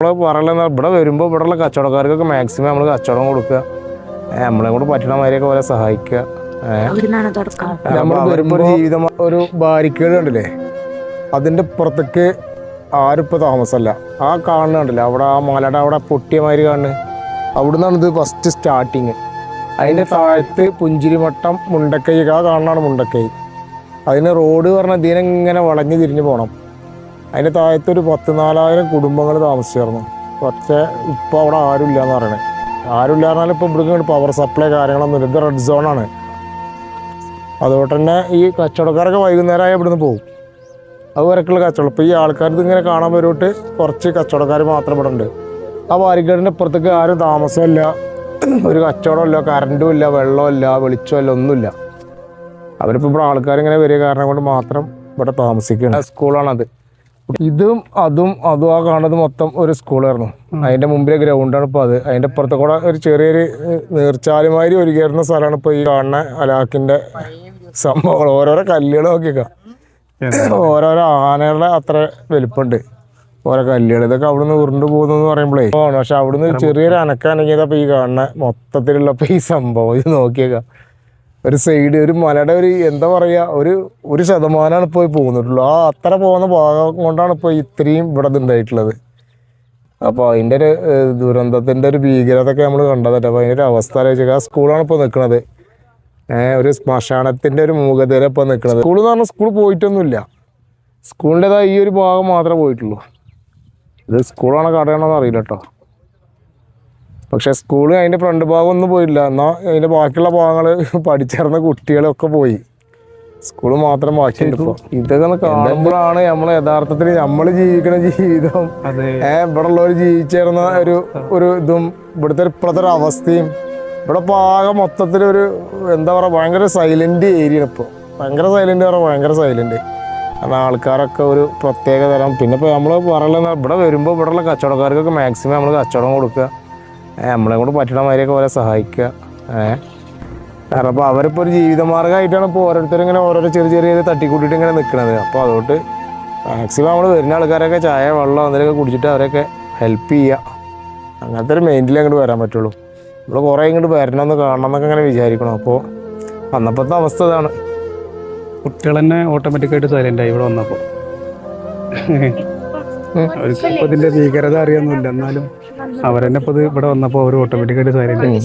ഇവിടെ വരുമ്പോൾ ഇവിടെയുള്ള കച്ചവടക്കാർക്കൊക്കെ മാക്സിമം നമ്മൾ കച്ചവടം കൊടുക്കുക, നമ്മളെ കൂടെ പറ്റണ മാതിരിയൊക്കെ പോലെ സഹായിക്കുക. നമ്മൾ വരുമ്പോൾ ഒരു ജീവിതം ഒരു ബാരിക്കേഡ് കണ്ടില്ലേ, അതിൻ്റെ പുറത്തേക്ക് ആരും ഇപ്പോൾ താമസമല്ല. ആ കാണുന്ന കണ്ടില്ലേ അവിടെ, ആ മലയുടെ അവിടെ പൊട്ടിയ മാതിരി കാണുന്നത്, അവിടെ നിന്നാണ് ഇത് ഫസ്റ്റ് സ്റ്റാർട്ടിങ്. അതിൻ്റെ താഴത്ത് പുഞ്ചിരിമട്ടം, മുണ്ടക്കൈ, ആ കാണാനാണ് മുണ്ടക്കൈ. അതിന് റോഡ് പറഞ്ഞാൽ ഇതിനെങ്ങനെ വളഞ്ഞ് തിരിഞ്ഞ് പോകണം. അതിൻ്റെ താഴത്തൊരു 14,000 കുടുംബങ്ങൾ താമസിച്ചിരുന്നു. പക്ഷേ ഇപ്പോൾ അവിടെ ആരുമില്ല എന്ന് പറയണേ. ആരുമില്ല പറഞ്ഞാൽ ഇപ്പോൾ ഇവിടെ പവർ സപ്ലൈ കാര്യങ്ങളൊന്നും, ഇത് റെഡ് സോണാണ്. അതുകൊണ്ട് തന്നെ ഈ കച്ചവടക്കാരൊക്കെ വൈകുന്നേരമായി ഇവിടുന്ന് പോകും. അതുവരെക്കുള്ള കച്ചവടം. ഇപ്പോൾ ഈ ആൾക്കാർ ഇതിങ്ങനെ കാണാൻ വരുമ്പോട്ട് കുറച്ച് കച്ചവടക്കാർ മാത്രം ഇവിടെ ഉണ്ട്. ആ ബാരിക്കേഡിൻ്റെ അപ്പുറത്തേക്ക് ആരും താമസമില്ല, ഒരു കച്ചവടമില്ല, കറണ്ടും ഇല്ല, വെള്ളമില്ല, വെളിച്ചമില്ല, ഒന്നുമില്ല. അവരിപ്പോൾ ഇവിടെ ആൾക്കാരിങ്ങനെ വരിക കാരണം കൊണ്ട് മാത്രം ഇവിടെ താമസിക്കുകയാണ്. സ്കൂളാണത്. ഇതും അതും ആ കാണുന്നത് മൊത്തം ഒരു സ്കൂളായിരുന്നു. അതിൻ്റെ മുമ്പിലെ ഗ്രൗണ്ടാണ് ഇപ്പോൾ അത്. അതിൻ്റെ അപ്പുറത്തെ കൂടെ ഒരു ചെറിയൊരു നീർച്ചാലുമാതിരി ഒരുങ്ങിയിരുന്ന സ്ഥലമാണ് ഇപ്പോൾ ഈ കാണുന്ന അലാക്കിൻ്റെ സംഭവങ്ങൾ. ഓരോരോ കല്ലുകൾ നോക്കിയേക്കാം, ഓരോരോ ആനകളുടെ അത്ര വലിപ്പമുണ്ട് ഓരോ കല്ലുകൾ. ഇതൊക്കെ അവിടുന്ന് ഉരുണ്ട് പോകുന്നു പറയുമ്പോഴേ ആണ്. പക്ഷെ അവിടുന്ന് ചെറിയൊരു അനക്കാനങ്ങിയതപ്പോൾ ഈ കാണുന്ന മൊത്തത്തിലുള്ളപ്പോൾ ഈ സംഭവം ഇത് നോക്കിയേക്കാം. ഒരു സൈഡ്, ഒരു മലയുടെ ഒരു എന്താ പറയുക, ഒരു ശതമാനമാണ് ഇപ്പോൾ പോകുന്നിട്ടുള്ളൂ. ആ അത്ര പോകുന്ന ഭാഗം കൊണ്ടാണ് ഇപ്പോൾ ഇത്രയും ഇവിടെ ഉണ്ടായിട്ടുള്ളത്. അപ്പോൾ അതിൻ്റെ ഒരു ദുരന്തത്തിൻ്റെ ഒരു ഭീകരതൊക്കെ നമ്മൾ കണ്ടതല്ലേ. അപ്പോൾ അതിൻ്റെ ഒരു അവസ്ഥ ആലോചിക്കുക. ആ സ്കൂളാണ് ഇപ്പോൾ നിൽക്കുന്നത്. ഒരു ശ്മശാനത്തിൻ്റെ ഒരു മൂകതര ഇപ്പോൾ നിൽക്കുന്നത്. സ്കൂൾ എന്ന് പറഞ്ഞാൽ സ്കൂൾ പോയിട്ടൊന്നുമില്ല, സ്കൂളിൻ്റെതായ ഈ ഒരു ഭാഗം മാത്രമേ പോയിട്ടുള്ളൂ. ഇത് സ്കൂളാണോ കടയാണോ എന്ന് അറിയില്ല കേട്ടോ. പക്ഷെ സ്കൂള് അതിൻ്റെ ഫ്രണ്ട് ഭാഗം ഒന്നും പോയില്ല. എന്നാൽ അതിൻ്റെ ബാക്കിയുള്ള ഭാഗങ്ങൾ പഠിച്ചിരുന്ന കുട്ടികളൊക്കെ പോയി, സ്കൂള് മാത്രം ബാക്കിയുണ്ട്. ഇപ്പോൾ ഇതൊക്കെ കാണുമ്പോഴാണ് നമ്മൾ യഥാർത്ഥത്തിൽ നമ്മൾ ജീവിക്കുന്ന ജീവിതം, ഇവിടെ ഉള്ളവർ ജീവിച്ചിരുന്ന ഒരു ഇതും ഇവിടുത്തെ ഇപ്പോഴത്തെ ഒരു അവസ്ഥയും. ഇവിടെ ഇപ്പോൾ ആകെ മൊത്തത്തിലൊരു എന്താ പറയുക, ഭയങ്കര സൈലന്റ് ഏരിയയാണ് ഇപ്പോൾ. ഭയങ്കര സൈലന്റ് പറയാം, ഭയങ്കര സൈലന്റ്. കാരണം ആൾക്കാരൊക്കെ ഒരു പ്രത്യേക തരം. പിന്നെ ഇപ്പോൾ നമ്മൾ പറയുന്നത് ഇവിടെ വരുമ്പോൾ ഇവിടെയുള്ള കച്ചവടക്കാർക്കൊക്കെ മാക്സിമം നമ്മൾ കച്ചവടം കൊടുക്കുക, നമ്മളെ കൂടെ പറ്റണ മാതിരിയൊക്കെ പോലെ സഹായിക്കുക. കാരണം അപ്പോൾ അവരിപ്പോൾ ഒരു ജീവിതമാർഗ്ഗമായിട്ടാണ് ഇപ്പോൾ ഓരോരുത്തരും ഇങ്ങനെ ഓരോരോ ചെറിയ തട്ടിക്കൂട്ടിയിട്ട് ഇങ്ങനെ നിൽക്കുന്നത്. അപ്പോൾ അതുകൊണ്ട് മാക്സിമം നമ്മൾ വരുന്ന ആൾക്കാരൊക്കെ ചായ, വെള്ളം എന്തെങ്കിലുമൊക്കെ കുടിച്ചിട്ട് അവരൊക്കെ ഹെൽപ്പ് ചെയ്യുക. അങ്ങനത്തെ ഒരു മെയിൻറ്റിൽ അങ്ങോട്ട് വരാൻ പറ്റുള്ളൂ. നമ്മൾ കുറേ ഇങ്ങോട്ട് വരണമെന്ന് കാണണം എന്നൊക്കെ അങ്ങനെ വിചാരിക്കണം. അപ്പോൾ വന്നപ്പോഴത്തെ അവസ്ഥ ഇതാണ്. കുട്ടികൾ തന്നെ ഓട്ടോമാറ്റിക്കായിട്ട് സൈലൻ്റായി ഇവിടെ വന്നപ്പോൾ. അവർക്ക് ഇപ്പോൾ ഇതിൻ്റെ ഭീകരത അറിയാമെന്നില്ല, എന്നാലും അവരെന്നെ ഇപ്പോൾ ഇവിടെ വന്നപ്പോൾ അവർ ഓട്ടോമാറ്റിക്കായിട്ട് സൈലൻ്റായി.